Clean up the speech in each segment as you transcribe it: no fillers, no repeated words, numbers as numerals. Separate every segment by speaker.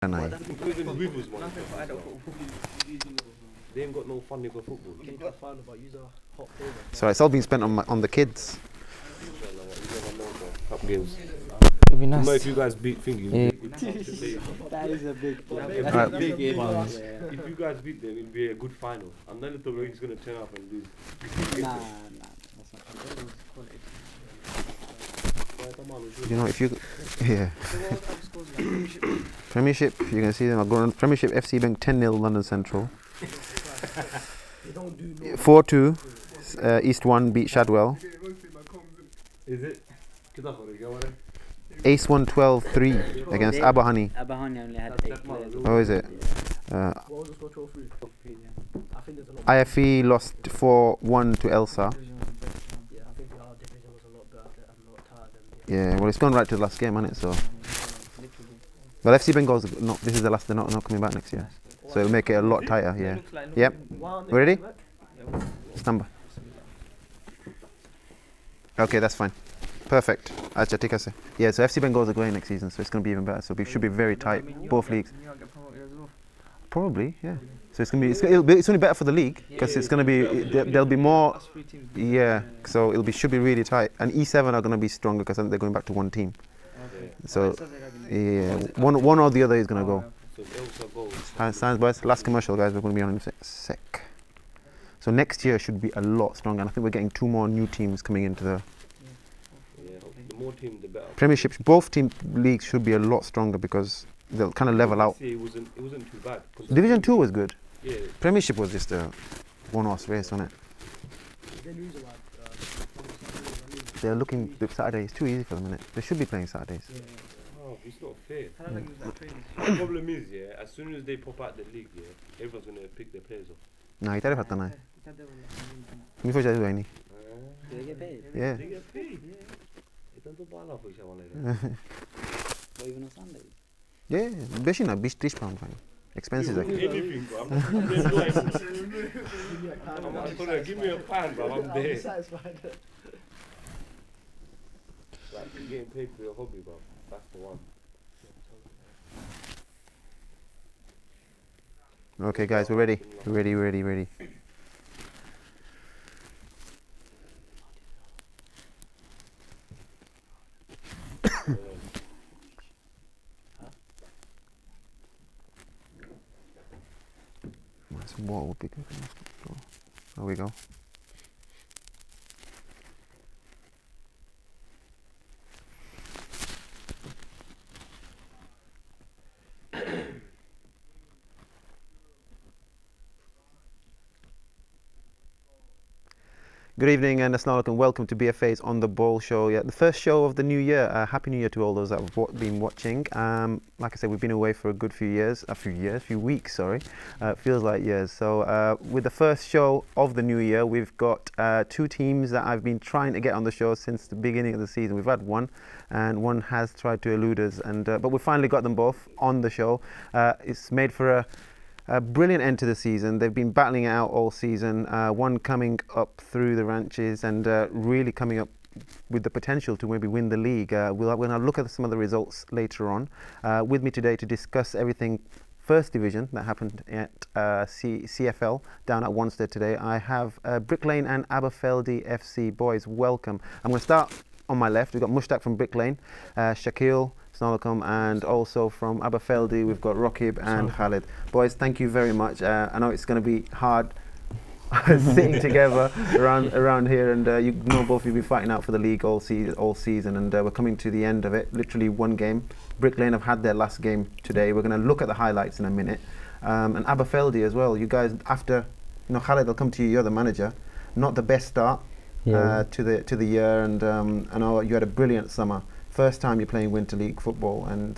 Speaker 1: Nice.
Speaker 2: They ain't got no funding for football.
Speaker 1: So it's all been spent on the kids.
Speaker 2: Cup games.
Speaker 3: It'd be nice.
Speaker 2: If you guys beat Thingy,
Speaker 4: That is a big
Speaker 2: if you guys beat them, it'll be a good final. And then the Rogue's gonna turn up and lose.
Speaker 4: Nah, that's not quality.
Speaker 1: You know, if you Premiership, you can see them. I'll go on Premiership. FC Bank 10-0 London Central. 4-2. East 1 beat Shadwell.
Speaker 2: Is it?
Speaker 1: Ace 1 12-3 against Abahani.
Speaker 4: Abahani only had 8 players.
Speaker 1: Oh, is it?
Speaker 5: What was the score 12-3? I think there's a lot.
Speaker 1: IFE lost 4-1 to Elsa.
Speaker 5: Yeah, I think our division was a lot better and a lot tighter than
Speaker 1: Yeah, well, it's gone right to the last game, hasn't it? So, but FC Bengal's not. This is the last. They're not coming back next year, so it'll make it a lot tighter. Yeah. Yep. We ready? Stand by. Okay, that's fine. Perfect. Yeah, so FC Bengals are going next season, so it's going to be even better. So it should be very tight, both leagues. Probably, yeah. So it's going to be. It's only better for the league because it's going to be. There'll be more. Yeah. So should be really tight, and E7 are going to be stronger because they're going back to one team. So yeah, one or the other is going to go. Science boys. Last commercial, guys. We're going to be on in a sec. So next year should be a lot stronger, and I think we're getting 2 more new teams coming into the.
Speaker 2: The more teams, the better.
Speaker 1: Premiership, both team leagues should be a lot stronger because they'll kind of level out.
Speaker 2: It wasn't too bad.
Speaker 1: Division 2 was good.
Speaker 2: Yeah.
Speaker 1: Premiership was just a one-horse race, wasn't it? They're looking Saturday. It's too easy for them, isn't it? They should be playing Saturdays.
Speaker 2: Yeah. Oh, it's not fair. The problem is, as soon as they pop out the league, everyone's gonna pick their players off.
Speaker 1: No, you fatta na. Mi faccia due anni.
Speaker 4: Do they get paid?
Speaker 1: Yeah.
Speaker 2: They get paid. Not
Speaker 4: even on Sundays?
Speaker 1: Yeah, beshi na £3 fine. Expenses like.
Speaker 2: Anything, bro. I'm give me a pan, bro. I'm there. Like you're getting paid for your hobby, bro. That's the one.
Speaker 1: Okay, guys, we're ready. We're ready. Some water would be good. There we go. Good evening and assalamu alaikum and welcome to BFA's On The Ball show. Yeah, the first show of the new year. Happy New Year to all those that have been watching. Like I said, we've been away for a good few weeks, sorry. Feels like years. So with the first show of the new year, we've got 2 teams that I've been trying to get on the show since the beginning of the season. We've had one, and one has tried to elude us, but we finally got them both on the show. It's made for a brilliant end to the season. They've been battling it out all season. One coming up through the ranches and really coming up with the potential to maybe win the league. We'll look at some of the results later on. With me today to discuss everything First Division that happened at CFL down at Wanstead today, I have Brick Lane and Aberfeldy FC. Boys, welcome. I'm going to start on my left. We've got Mushtaq from Brick Lane, Shaquille, Snolakum, and also from Aberfeldy we've got Rakib and Khalid. Boys, thank you very much. I know it's going to be hard sitting together around here, and you know both of you be fighting out for the league all season, and we're coming to the end of it. Literally one game. Brick Lane have had their last game today. We're going to look at the highlights in a minute, and Aberfeldy as well. You guys, after Khalid, I'll come to you. You're the manager. Not the best start to the year, and I know you had a brilliant summer. First time you're playing Winter League football, and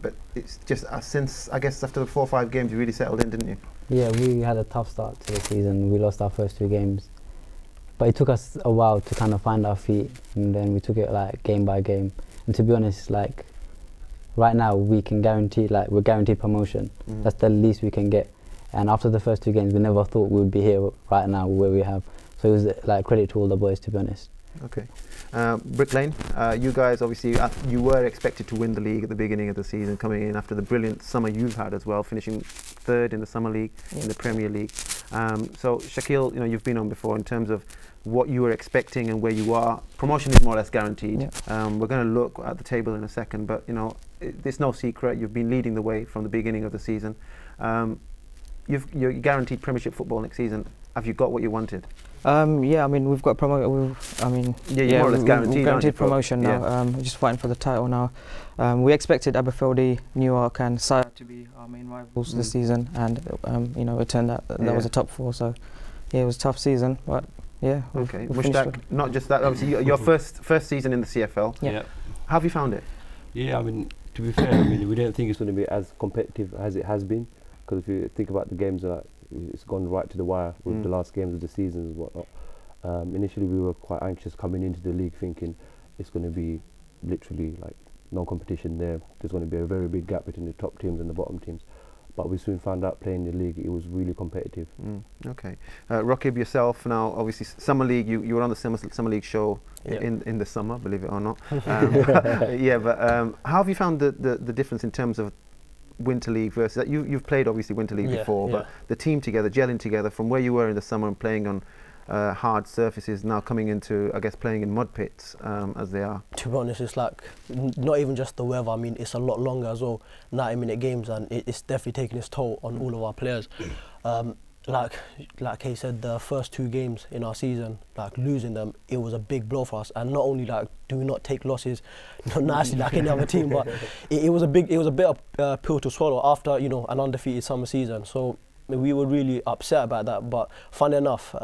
Speaker 1: but it's just since I guess after the 4 or 5 games you really settled in, didn't you?
Speaker 6: Yeah, we had a tough start to the season. We lost our first 2 games, but it took us a while to kind of find our feet, and then we took it like game by game. And to be honest, like right now we can guarantee, we're guaranteed promotion. That's the least we can get. And after the first 2 games, we never thought we would be here right now where we have. So it was like credit to all the boys, to be honest.
Speaker 1: Okay. Brick Lane, you guys obviously you were expected to win the league at the beginning of the season, coming in after the brilliant summer you've had as well, finishing third in the Summer League, in the Premier League. So Shaquille, you've been on before in terms of what you were expecting and where you are. Promotion is more or less guaranteed.
Speaker 3: Yeah.
Speaker 1: We're going to look at the table in a second, but it's no secret you've been leading the way from the beginning of the season. You're guaranteed Premiership football next season. Have you got what you wanted?
Speaker 3: Yeah, I mean we've got promoted.
Speaker 1: You're more or less guaranteed.
Speaker 3: Guaranteed promotion now. We're just fighting for the title now. We expected Aberfeldy, Newark, and Sire to be our main rivals this season, and it turned out that was a top four. So yeah, it was a tough season, but yeah.
Speaker 1: Okay, Mushtaq, not just that. Obviously, your first season in the CFL.
Speaker 3: Yeah.
Speaker 1: How have you found it?
Speaker 2: Yeah, I mean, to be fair, I mean, we didn't think it's going to be as competitive as it has been, because if you think about the games, it's gone right to the wire with the last games of the season and whatnot. Initially, we were quite anxious coming into the league, thinking it's going to be literally like no competition there. There's going to be a very big gap between the top teams and the bottom teams. But we soon found out playing the league, it was really competitive.
Speaker 1: Okay. Rakib, yourself now, obviously Summer League, you were on the Summer League show in the summer, believe it or not. Yeah, but how have you found the difference in terms of Winter League versus you've played obviously Winter League before, but the team together, gelling together from where you were in the summer and playing on hard surfaces, now coming into, I guess, playing in mud pits as they are?
Speaker 5: To be honest, it's like not even just the weather. I mean, it's a lot longer as well, 90-minute games, and it's definitely taking its toll on all of our players. Like he said, the first 2 games in our season, like losing them, it was a big blow for us. And not only like do we not take losses, not nicely like any other team, but it was a bit of pill to swallow after an undefeated summer season. So we were really upset about that. But funny enough,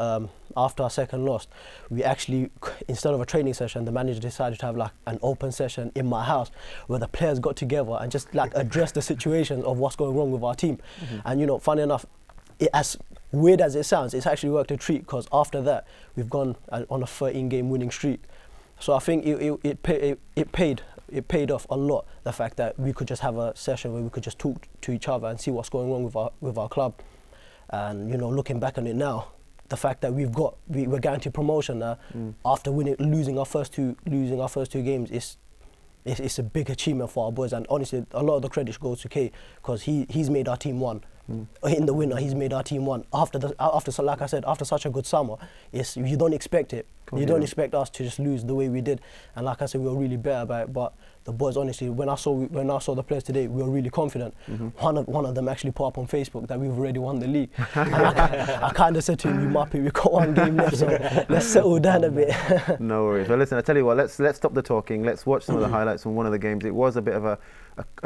Speaker 5: after our second loss, we actually, instead of a training session, the manager decided to have like an open session in my house where the players got together and just like address the situation of what's going wrong with our team. And funny enough, as weird as it sounds, it's actually worked a treat, because after that we've gone on a 13-game winning streak. So I think it paid off a lot, the fact that we could just have a session where we could just talk to each other and see what's going wrong with our club. And looking back on it now, the fact that we're guaranteed promotion now after losing our first two games it's a big achievement for our boys. And honestly, a lot of the credit goes to Kay, because he's made our team one. In the winter, he's made our team one. After like I said, after such a good summer, you don't expect it. You don't expect us to just lose the way we did. And like I said, we were really better about it. But the boys, honestly, when I saw the players today, we were really confident. One of them actually put up on Facebook that we've already won the league. And I kind of said to him, "You Muppet, we've got 1 game left, so let's settle down a bit."
Speaker 1: No worries. Well, listen, I tell you what, let's stop the talking. Let's watch some of the highlights from one of the games. It was a bit of a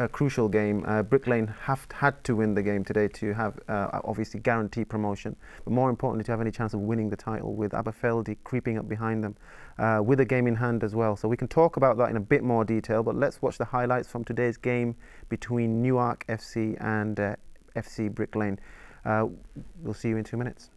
Speaker 1: crucial game. Brick Lane had to win the game today to have obviously guarantee promotion, but more importantly to have any chance of winning the title, with Aberfeldy creeping up behind them with a game in hand as well. So we can talk about that in a bit more detail, but let's watch the highlights from today's game between Newark FC and FC Brick Lane. We'll see you in 2 minutes.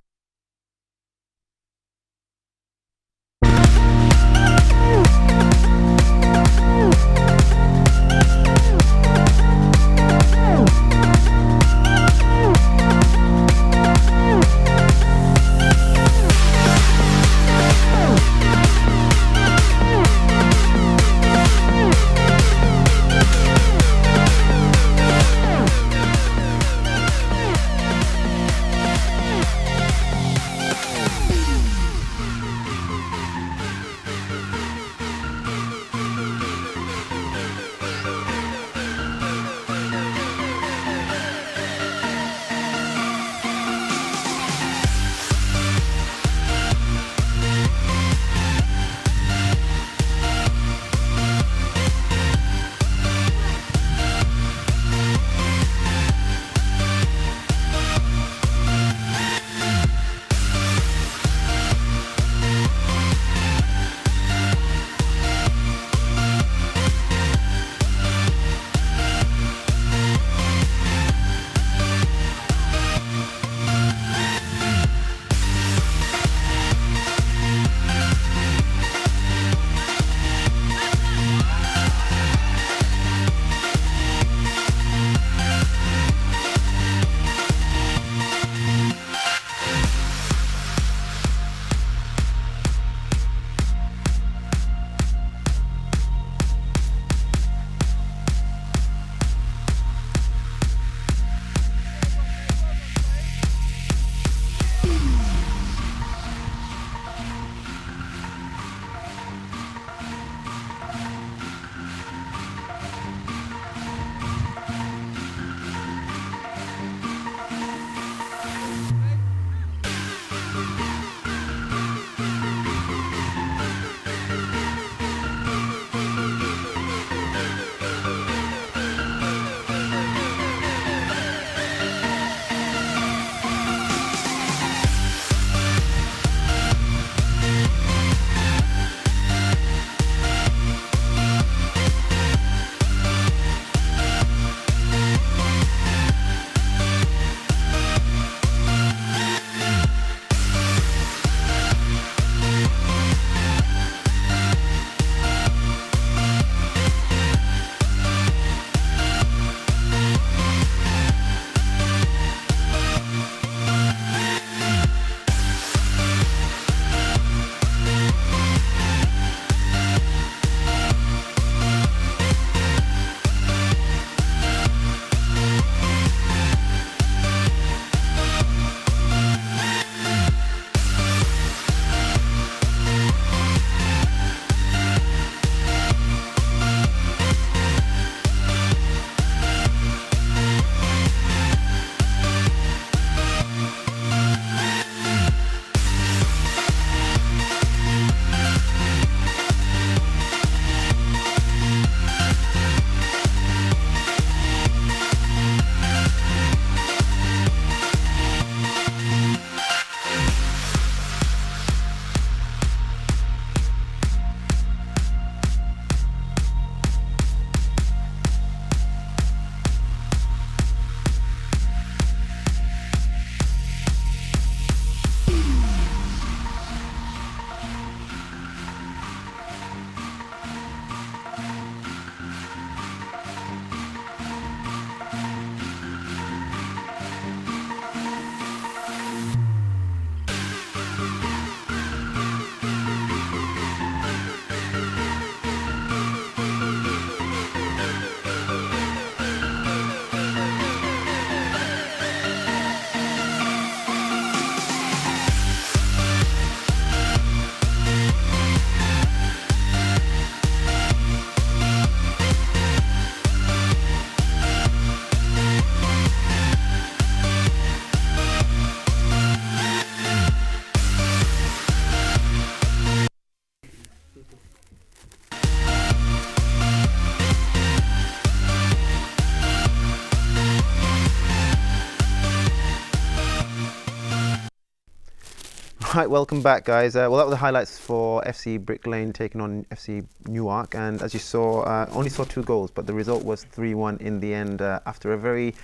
Speaker 1: Right, welcome back, guys. Well, that were the highlights for FC Brick Lane taking on FC Newark, and as you saw, only saw 2 goals, but the result was 3-1 in the end after a very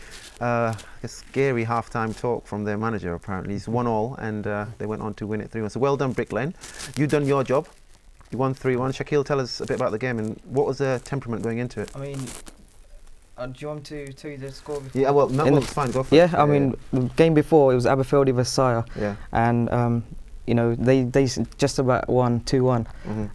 Speaker 1: scary half-time talk from their manager. Apparently, it's 1-1, and they went on to win it 3-1. So well done, Brick Lane. You've done your job. You won 3-1. Shaquille, tell us a bit about the game and what was the temperament going into it?
Speaker 3: I mean, do you want to tell you the score before?
Speaker 1: Yeah, well, no, it's fine. Go for it.
Speaker 3: Yeah, I mean, the game before it was Aberfeldy versus Sire,
Speaker 1: Yeah.
Speaker 3: and you know they just about won 2-1,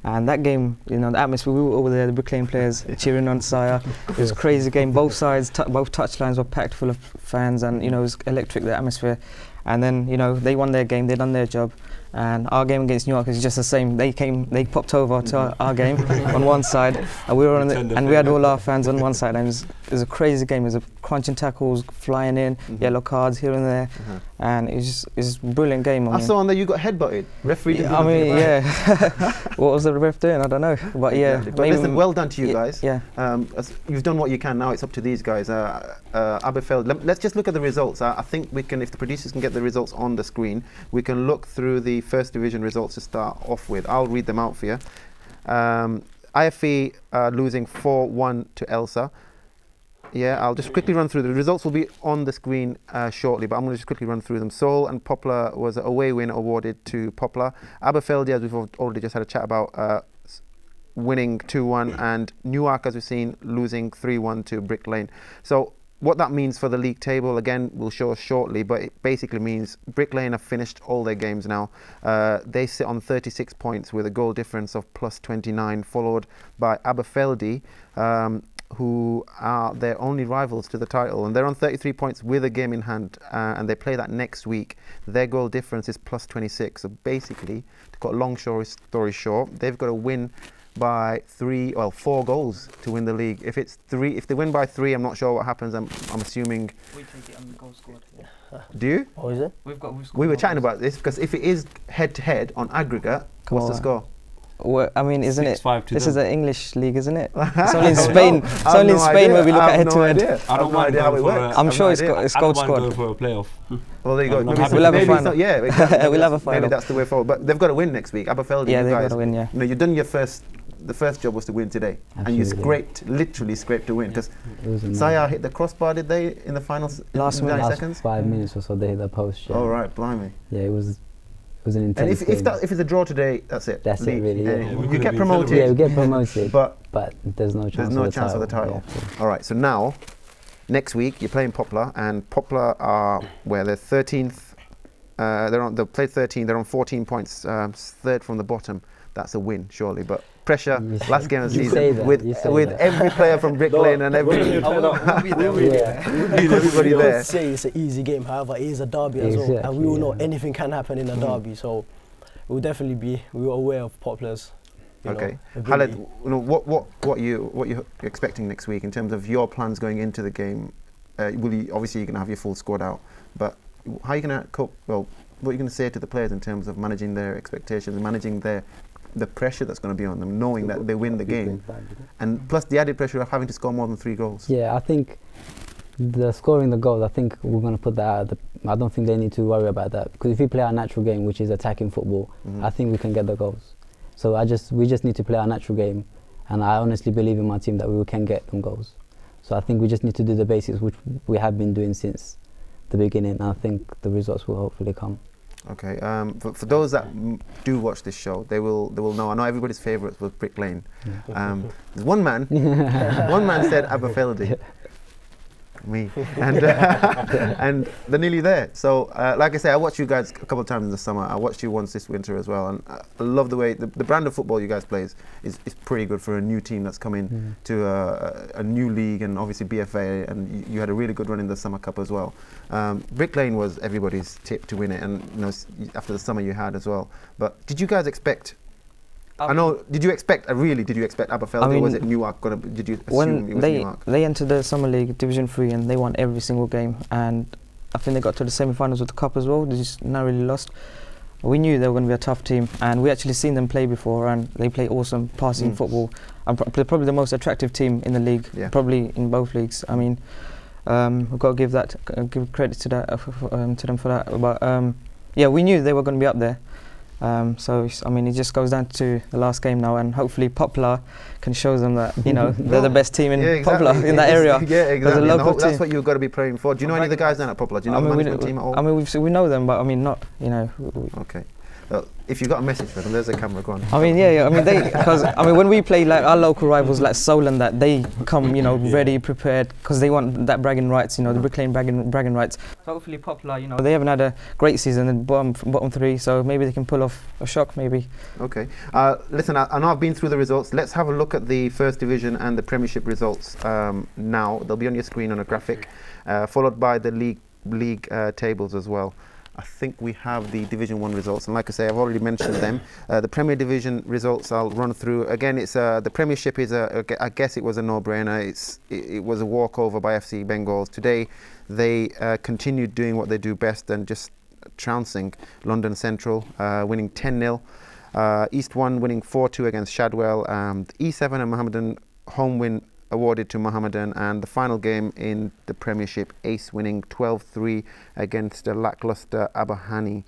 Speaker 3: and that game, you know, the atmosphere, we were over there, the Brick Lane players cheering on Sire. It was a crazy game. Both sides, both touchlines were packed full of fans, and you know it was electric, the atmosphere. And then, you know, they won their game, they done their job. And our game against Newark is just the same. They popped over to our game on one side, and we were on and we had all our fans on one side. And it was a crazy game. It was a crunching tackles, flying in, yellow cards here and there, and it's a brilliant game.
Speaker 1: I saw on there you got headbutted. Referee didn't do
Speaker 3: I mean,
Speaker 1: nothing about it.
Speaker 3: yeah. What was the ref doing? I don't know. But yeah.
Speaker 1: Exactly. But listen, well done to you guys.
Speaker 3: Yeah.
Speaker 1: You've done what you can. Now it's up to these guys. Aberfeldy. Let's just look at the results. I think we can, if the producers can get the results on the screen, we can look through the first division results to start off with. I'll read them out for you. IFE losing 4-1 to Elsa. Yeah, I'll just quickly run through. The results will be on the screen shortly, but I'm going to just quickly run through them. Seoul and Poplar was an away win awarded to Poplar. Aberfeldy, as we've already just had a chat about, winning 2-1, and Newark, as we've seen, losing 3-1 to Brick Lane. So what that means for the league table, again, we'll show us shortly, but it basically means Brick Lane have finished all their games now. They sit on 36 points with a goal difference of plus 29, followed by Aberfeldy, who are their only rivals to the title, and they're on 33 points with a game in hand, and they play that next week. Their goal difference is plus 26. So basically, to cut a long story short, they've got to win by 4 goals to win the league. If they win by 3, I'm not sure what happens. I'm assuming.
Speaker 3: We take it on the goal scored.
Speaker 1: Do you?
Speaker 5: Oh, is it?
Speaker 1: We were chatting about this because if it is head to head on aggregate, what's the score?
Speaker 3: Well, I mean, isn't it?
Speaker 2: 6-5 to
Speaker 3: This
Speaker 2: them.
Speaker 3: is an English league, isn't it? It's only in Spain. It's only in Spain where we look at head to head.
Speaker 2: I don't mind
Speaker 1: how it
Speaker 2: going
Speaker 1: works.
Speaker 2: for
Speaker 3: I'm sure it's goal
Speaker 2: going
Speaker 3: scored.
Speaker 2: for a playoff.
Speaker 1: Well, there you go.
Speaker 2: I'm
Speaker 1: Maybe
Speaker 2: happy.
Speaker 3: We'll have a
Speaker 1: maybe it's
Speaker 3: final.
Speaker 1: not- yeah, exactly.
Speaker 3: We'll have a
Speaker 1: Maybe
Speaker 3: final.
Speaker 1: that's the way forward. But they've got to win next week. Aberfeldy,
Speaker 3: Yeah,
Speaker 1: you
Speaker 3: they've
Speaker 1: guys,
Speaker 3: got to win. Yeah.
Speaker 1: you know, you've done your the first job was to win today, and you literally scraped to win, because Saya hit the crossbar, did they, in the final
Speaker 3: Last
Speaker 1: 90
Speaker 3: minute.
Speaker 1: seconds?
Speaker 6: 5 minutes or so they hit the post. Yeah.
Speaker 1: Oh right, blimey.
Speaker 6: Yeah, it was an
Speaker 1: And
Speaker 6: intense
Speaker 1: if
Speaker 6: game.
Speaker 1: it's a draw today, that's it.
Speaker 6: That's it,
Speaker 1: League.
Speaker 6: really, yeah.
Speaker 1: And
Speaker 2: Yeah, we
Speaker 1: you
Speaker 2: could've
Speaker 1: get
Speaker 2: been
Speaker 1: promoted,
Speaker 6: Yeah, we get promoted,
Speaker 1: but
Speaker 6: but there's no chance.
Speaker 1: there's no chance of the title.
Speaker 6: Yeah.
Speaker 1: All right, so now, next week you're playing Poplar, and Poplar are where they're 13th. They've played 13. They're on 14 points, third from the bottom. That's a win, surely. But pressure, last game of the
Speaker 6: You say
Speaker 1: season,
Speaker 6: that,
Speaker 1: with
Speaker 6: you say that.
Speaker 1: every player from Brick Lane and everybody
Speaker 5: We
Speaker 1: there.
Speaker 5: don't say it's an easy game, however, it is a derby as well, and we all know anything can happen in a derby. So we'll definitely we were aware of Poplar's.
Speaker 1: Okay,
Speaker 5: ability.
Speaker 1: Khaled, you know, what you're expecting next week in terms of your plans going into the game? Obviously you're going to have your full squad out, but how are you going to cope? Well, what are you going to say to the players in terms of managing their expectations and managing the pressure that's going to be on them, knowing that they win the game, and plus the added pressure of having to score more than 3 goals?
Speaker 6: Yeah, I think scoring the goals, I think we're going to put that out. I don't think they need to worry about that, because if we play our natural game, which is attacking football, I think we can get the goals. So we just need to play our natural game, and I honestly believe in my team that we can get them goals. So I think we just need to do the basics, which we have been doing since the beginning, and I think the results will hopefully come.
Speaker 1: Okay, for those that do watch this show, they will know. I know everybody's favourite was Brick Lane. There's one man said Aberfeldy. Me. And they're nearly there. So, like I say, I watched you guys a couple of times in the summer. I watched you once this winter as well, and I love the way the brand of football you guys play is pretty good for a new team that's coming to a new league, and obviously BFA, and you had a really good run in the Summer Cup as well. Brick Lane was everybody's tip to win it, and you know, after the summer you had as well. But did you guys expect? I know. Did you expect Aberfeldy, or was it Newark? Did you assume it was Newark?
Speaker 3: They entered the Summer League Division 3 and they won every single game, and I think they got to the semi-finals with the cup as well. They just narrowly lost. We knew they were going to be a tough team, and we actually seen them play before, and they play awesome passing football. And they're probably the most attractive team in the league, probably in both leagues. I mean, we've got to give credit to them for that. But yeah, we knew they were going to be up there. So I mean, it just goes down to the last game now, and hopefully Poplar can show them that they're the best team in Poplar in that area.
Speaker 1: Yeah, exactly.
Speaker 3: Local
Speaker 1: That's
Speaker 3: team.
Speaker 1: what you've got to be praying for. Do you know any of the guys down at Poplar? Do you know the management team at all?
Speaker 3: I mean, we know them, but I mean, not
Speaker 1: Okay. If you've got a message for them, there's a camera. Go on.
Speaker 3: I mean, yeah. I mean, because when we play like our local rivals like Solent, that they come, ready, prepared, because they want that bragging rights, the Brick Lane bragging rights. So hopefully Poplar, they haven't had a great season in bottom three, so maybe they can pull off a shock, maybe.
Speaker 1: Okay. Listen, I know I've been through the results. Let's have a look at the First Division and the Premiership results now. They'll be on your screen on a graphic, followed by the league tables as well. I think we have the Division 1 results, and like I say, I've already mentioned them. The Premier Division results I'll run through. Again, it's the Premiership is I guess it was a no-brainer. It was a walkover by FC Bengals. Today, they continued doing what they do best and just trouncing London Central, winning 10-0. East 1 winning 4-2 against Shadwell. E7 and Mohammedan home win awarded to Mohammedan, and the final game in the Premiership, Ace winning 12-3 against a lackluster Abahani.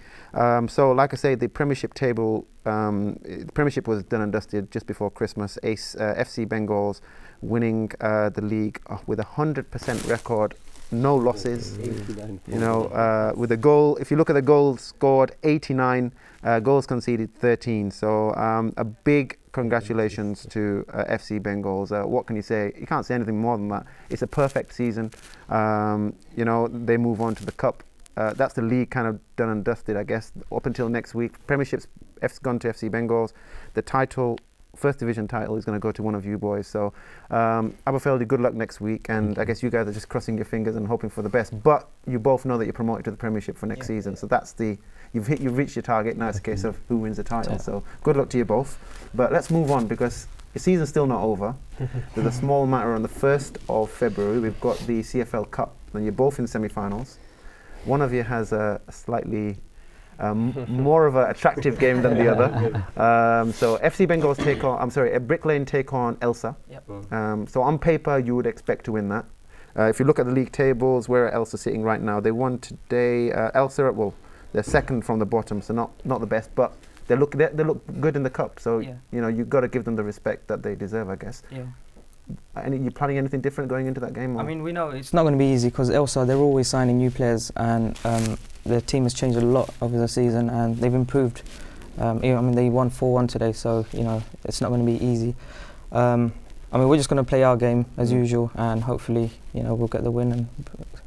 Speaker 1: So like I say, the Premiership table, the Premiership was done and dusted just before Christmas. Ace FC Bengals winning the league with a 100% record, no losses. With a goal, if you look at the goals scored, 89, goals conceded 13. So a big congratulations to FC Bengals. What can you say? You can't say anything more than that. It's a perfect season. They move on to the cup. That's the league kind of done and dusted, I guess, up until next week. Premiership's gone to FC Bengals. The title, First Division title, is going to go to one of you boys. So Aberfeldy, good luck next week, and I guess you guys are just crossing your fingers and hoping for the best. But you both know that you're promoted to the Premiership for next season, so that's you've reached your target. Now it's a case of who wins the title. So good luck to you both. But let's move on, because the season's still not over. There's a small matter on the 1st of February. We've got the CFL Cup, and you're both in semi-finals. One of you has a slightly more of an attractive game than the other. So FC Bengals Brick Lane take on Elsa.
Speaker 3: Yep.
Speaker 1: So on paper, you would expect to win that. If you look at the league tables, where are Elsa sitting right now? They won today. Elsa, they're second from the bottom, so not the best, but they look good in the cup. So you've got to give them the respect that they deserve, I guess.
Speaker 3: Yeah.
Speaker 1: You planning anything different going into that game? Or?
Speaker 3: I mean, we know it's not going to be easy, because Elsa, they're always signing new players, and their team has changed a lot over the season, and they've improved. I mean, they won 4-1 today, so it's not going to be easy. I mean, we're just going to play our game as usual, and hopefully, we'll get the win and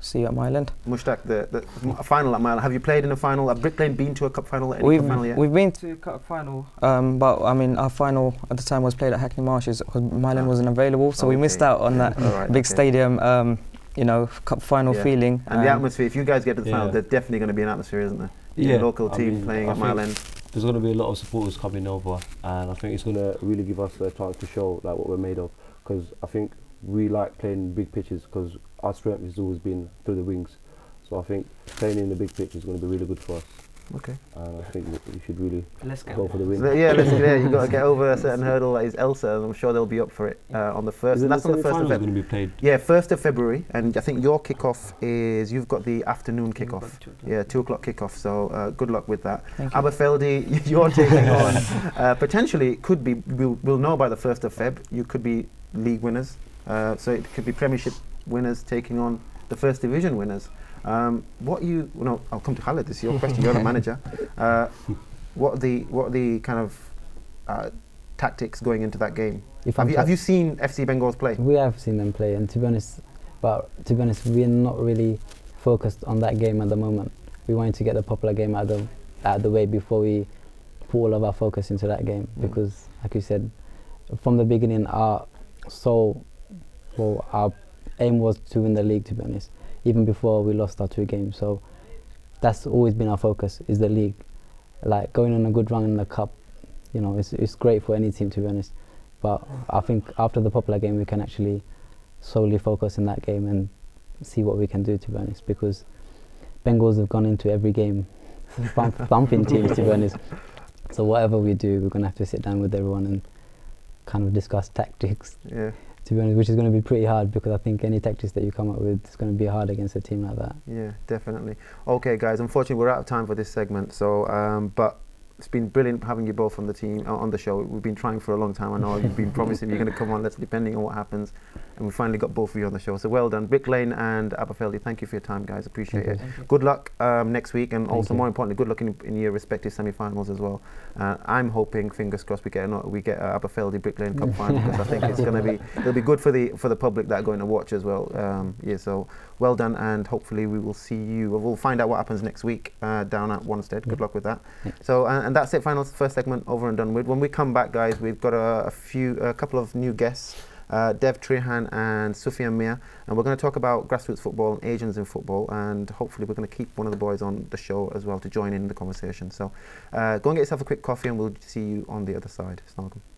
Speaker 3: see you at Mile End.
Speaker 1: Mushtaq, the final at Mile End. Have you played in a final? Have Brick Lane been to a cup final? Cup final yet?
Speaker 3: We've been to a cup final, but I mean, our final at the time was played at Hackney Marshes, because Mile End wasn't available, so we missed out on that big stadium, cup final feeling.
Speaker 1: And the atmosphere, if you guys get to the final, there's definitely going to be an atmosphere, isn't there?
Speaker 2: Yeah.
Speaker 1: Local team playing at Mile End.
Speaker 2: There's going to be a lot of supporters coming over, and I think it's going to really give us a chance to show what we're made of, because I think we like playing big pitches, because our strength has always been through the wings. So I think playing in the big pitch is going to be really good for us.
Speaker 1: Okay.
Speaker 2: And I think we should really
Speaker 3: go
Speaker 2: for the win.
Speaker 1: So you've got to get over a certain hurdle that is Elsa, and I'm sure they'll be up for it on the 1st.
Speaker 2: And
Speaker 1: that's on the 1st of February.
Speaker 2: Going to be played?
Speaker 1: Yeah, 1st of February, and I think your kickoff is, you've got the afternoon kickoff. 2 o'clock kickoff, so good luck with that. Aberfeldy, you're taking on, potentially, it could be, we'll know by the 1st of Feb, you could be league winners. So it could be Premiership winners taking on the First Division winners. I'll come to Khaled. This is your question. You're the manager. What are the kind of tactics going into that game? Have you seen FC Bengals play?
Speaker 6: We have seen them play, and to be honest, we're not really focused on that game at the moment. We wanted to get the Popular game out of the way before we put all of our focus into that game, because, like you said, from the beginning, our aim was to win the league, to be honest, even before we lost our 2 games. So that's always been our focus, is the league. Like going on a good run in the cup, it's great for any team, to be honest. But I think after the Popular game, we can actually solely focus in that game and see what we can do, to be honest, because Bengals have gone into every game thumping teams, to be honest. So whatever we do, we're going to have to sit down with everyone and kind of discuss tactics.
Speaker 1: Yeah.
Speaker 6: To be honest, which is going to be pretty hard, because I think any tactics that you come up with is going to be hard against a team like that.
Speaker 1: Yeah, definitely. Okay, guys, unfortunately we're out of time for this segment, so but it's been brilliant having you both on the team, on the show. We've been trying for a long time. I know you've been promising you're going to come on, depending on what happens. And we finally got both of you on the show. So well done. Brick Lane and Aberfeldy, thank you for your time, guys. Appreciate it. Good luck next week, and also more importantly, good luck in your respective semi-finals as well. I'm hoping, fingers crossed, we get Aberfeldy Brick Lane Cup final, because I think it's going to be, it'll be good for the public that are going to watch as well. Yeah, so well done, and hopefully we will see you. We'll find out what happens next week down at Wanstead. Good luck with that. So and that's it. First segment over and done with. When we come back, guys, we've got a couple of new guests. Dev Trihan and Sufyan Mia, and we're going to talk about grassroots football and Asians in football, and hopefully we're going to keep one of the boys on the show as well to join in the conversation. So go and get yourself a quick coffee, and we'll see you on the other side. Assalamu alaikum.